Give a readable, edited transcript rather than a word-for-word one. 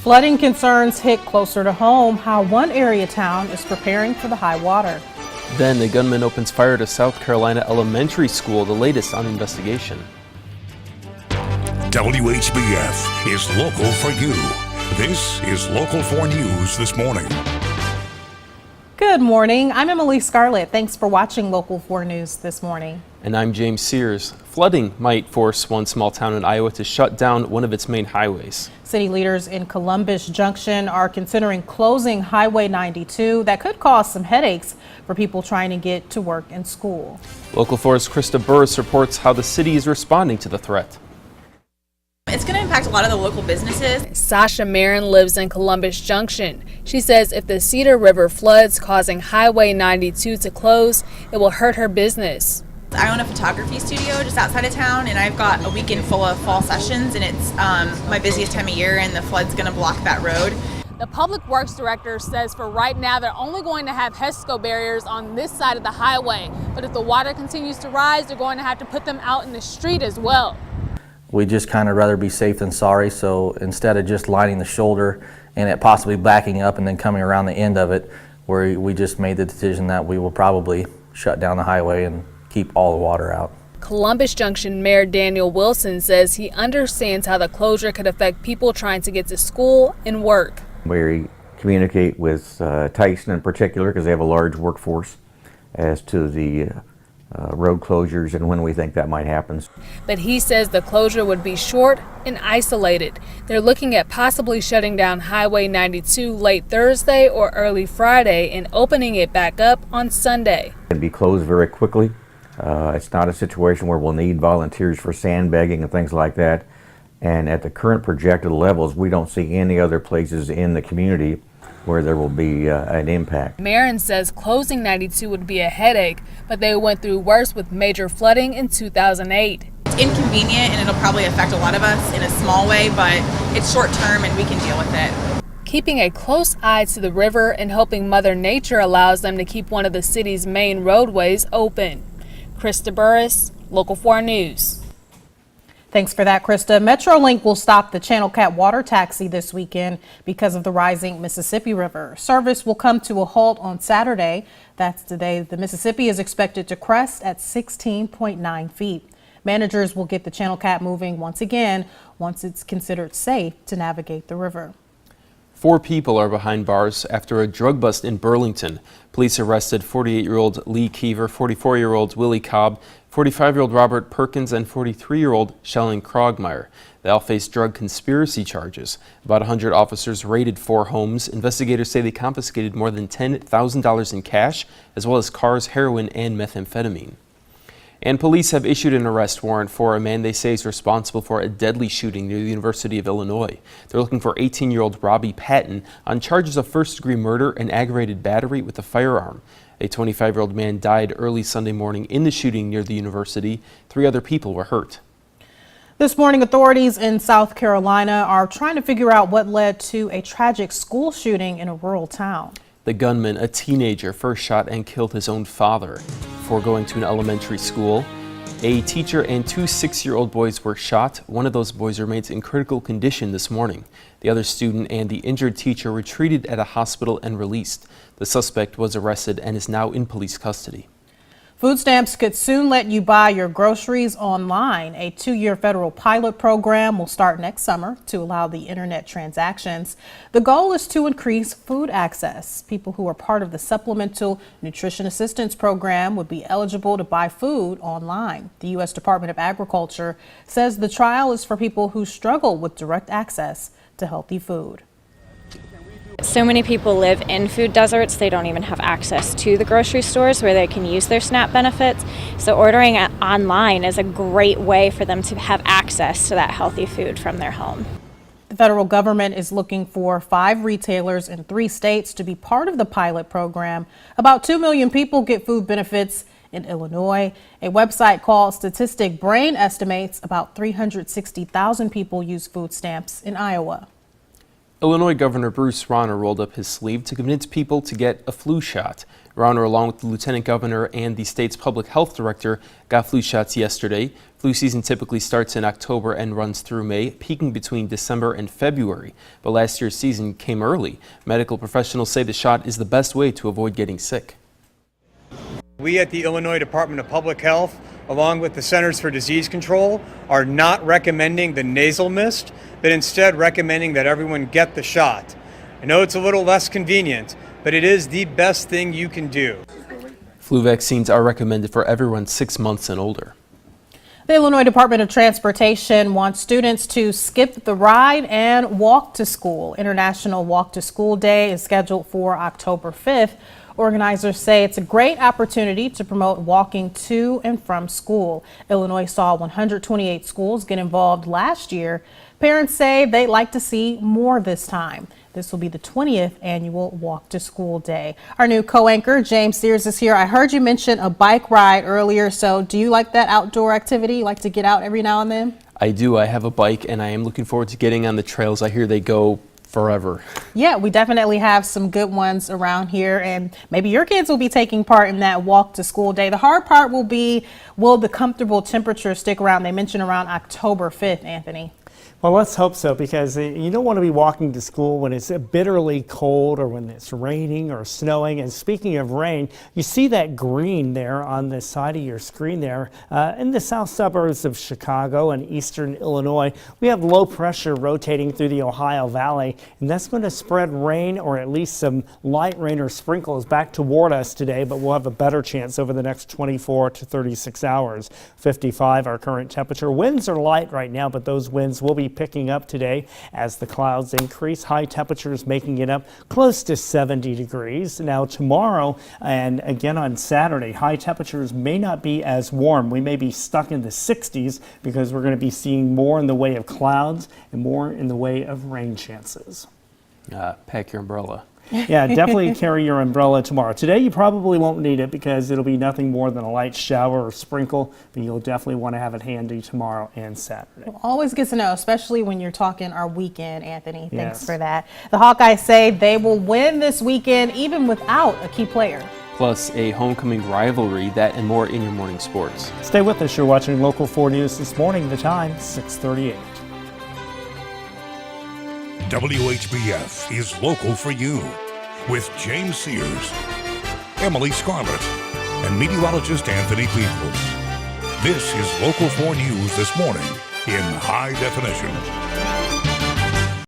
Flooding concerns hit closer to home, how one area town is preparing for the high water. Then the gunman opens fire to South Carolina elementary school, the latest on the investigation. WHBF is local for you. This is Local 4 News this morning. Good morning. I'm Emily Scarlett. Thanks for watching Local 4 News this morning. And I'm James Sears. Flooding might force one small town in Iowa to shut down one of its main highways. City leaders in Columbus Junction are considering closing Highway 92. That could cause some headaches for people trying to get to work and school. Local 4's Krista Burris reports how the city is responding to the threat. It's going to impact a lot of the local businesses. Sasha Marin lives in Columbus Junction. She says if the Cedar River floods, causing Highway 92 to close, it will hurt her business. I own a photography studio just outside of town, and I've got a weekend full of fall sessions, and it's my busiest time of year, and the flood's going to block that road. The Public Works Director says for right now they're only going to have HESCO barriers on this side of the highway, but if the water continues to rise, they're going to have to put them out in the street as well. We just kind of rather be safe than sorry, so instead of just lining the shoulder and it possibly backing up and then coming around the end of it, we just made the decision that we will probably shut down the highway and keep all the water out. Columbus Junction Mayor Daniel Wilson says he understands how the closure could affect people trying to get to school and work. We communicate with Tyson in particular because they have a large workforce as to the road closures and when we think that might happen. But he says the closure would be short and isolated. They're looking at possibly shutting down Highway 92 late Thursday or early Friday and opening it back up on Sunday. It can be closed very quickly. It's not a situation where we'll need volunteers for sandbagging and things like that. And at the current projected levels, we don't see any other places in the community where there will be an impact. Marin says closing 92 would be a headache, but they went through worse with major flooding in 2008. It's inconvenient, and it'll probably affect a lot of us in a small way, but it's short term and we can deal with it. Keeping a close eye to the river and hoping Mother Nature allows them to keep one of the city's main roadways open. Krista Burris, Local 4 News. Thanks for that, Krista. Metrolink will stop the Channel Cat water taxi this weekend because of the rising Mississippi River. Service will come to a halt on Saturday. That's the day the Mississippi is expected to crest at 16.9 feet. Managers will get the Channel Cat moving once again once it's considered safe to navigate the river. 4 people are behind bars after a drug bust in Burlington. Police arrested 48-year-old Lee Keever, 44-year-old Willie Cobb, 45-year-old Robert Perkins, and 43-year-old Shellen Krogmeyer. They all face drug conspiracy charges. About 100 officers raided 4 homes. Investigators say they confiscated more than $10,000 in cash, as well as cars, heroin, and methamphetamine. And police have issued an arrest warrant for a man they say is responsible for a deadly shooting near the University of Illinois. They're looking for 18-year-old Robbie Patton on charges of first-degree murder and aggravated battery with a firearm. A 25-year-old man died early Sunday morning in the shooting near the university. 3 other people were hurt. This morning, authorities in South Carolina are trying to figure out what led to a tragic school shooting in a rural town. The gunman, a teenager, first shot and killed his own father before going to an elementary school. A teacher and 2 6-year-old boys were shot. One of those boys remains in critical condition this morning. The other student and the injured teacher were treated at a hospital and released. The suspect was arrested and is now in police custody. Food stamps could soon let you buy your groceries online. A 2-year federal pilot program will start next summer to allow the internet transactions. The goal is to increase food access. People who are part of the Supplemental Nutrition Assistance Program would be eligible to buy food online. The U.S. Department of Agriculture says the trial is for people who struggle with direct access to healthy food. So many people live in food deserts, they don't even have access to the grocery stores where they can use their SNAP benefits. So ordering it online is a great way for them to have access to that healthy food from their home. The federal government is looking for 5 retailers in 3 states to be part of the pilot program. About 2 million people get food benefits in Illinois. A website called Statistic Brain estimates about 360,000 people use food stamps in Iowa. Illinois Governor Bruce Rauner rolled up his sleeve to convince people to get a flu shot. Rauner, along with the Lieutenant Governor and the state's public health director, got flu shots yesterday. Flu season typically starts in October and runs through May, peaking between December and February. But last year's season came early. Medical professionals say the shot is the best way to avoid getting sick. We at the Illinois Department of Public Health, along with the Centers for Disease Control, are not recommending the nasal mist, but instead recommending that everyone get the shot. I know it's a little less convenient, but it is the best thing you can do. Flu vaccines are recommended for everyone 6 months and older. The Illinois Department of Transportation wants students to skip the ride and walk to school. International Walk to School Day is scheduled for October 5th. Organizers say it's a great opportunity to promote walking to and from school. Illinois saw 128 schools get involved last year. Parents say they'd like to see more this time. This will be the 20th annual Walk to School Day. Our new co-anchor, James Sears, is here. I heard you mention a bike ride earlier. So do you like that outdoor activity? You like to get out every now and then? I do. I have a bike and I am looking forward to getting on the trails. I hear they go forever. Yeah, we definitely have some good ones around here, and maybe your kids will be taking part in that Walk to School Day. The hard part will be, will the comfortable temperature stick around? They mentioned around October 5th, Anthony. Well, let's hope so, because you don't want to be walking to school when it's bitterly cold or when it's raining or snowing. And speaking of rain, you see that green there on the side of your screen there. In the south suburbs of Chicago and eastern Illinois, we have low pressure rotating through the Ohio Valley, and that's going to spread rain, or at least some light rain or sprinkles, back toward us today, but we'll have a better chance over the next 24 to 36 hours. 55 our current temperature. Winds are light right now, but those winds will be picking up today as the clouds increase. High temperatures making it up close to 70 degrees. Now tomorrow and again on Saturday, high temperatures may not be as warm. We may be stuck in the 60s because we're going to be seeing more in the way of clouds and more in the way of rain chances. Pack your umbrella. Yeah, definitely carry your umbrella tomorrow. Today you probably won't need it because it'll be nothing more than a light shower or sprinkle, but you'll definitely want to have it handy tomorrow and Saturday. Always good to know, especially when you're talking our weekend, Anthony. Thanks Yes. for that. The Hawkeyes say they will win this weekend even without a key player. Plus a homecoming rivalry, that and more in your morning sports. Stay with us. You're watching Local 4 News this morning. The time, 6:38. WHBF is local for you with James Sears, Emily Scarlett, and meteorologist Anthony Peoples. This is Local 4 News this morning in high definition.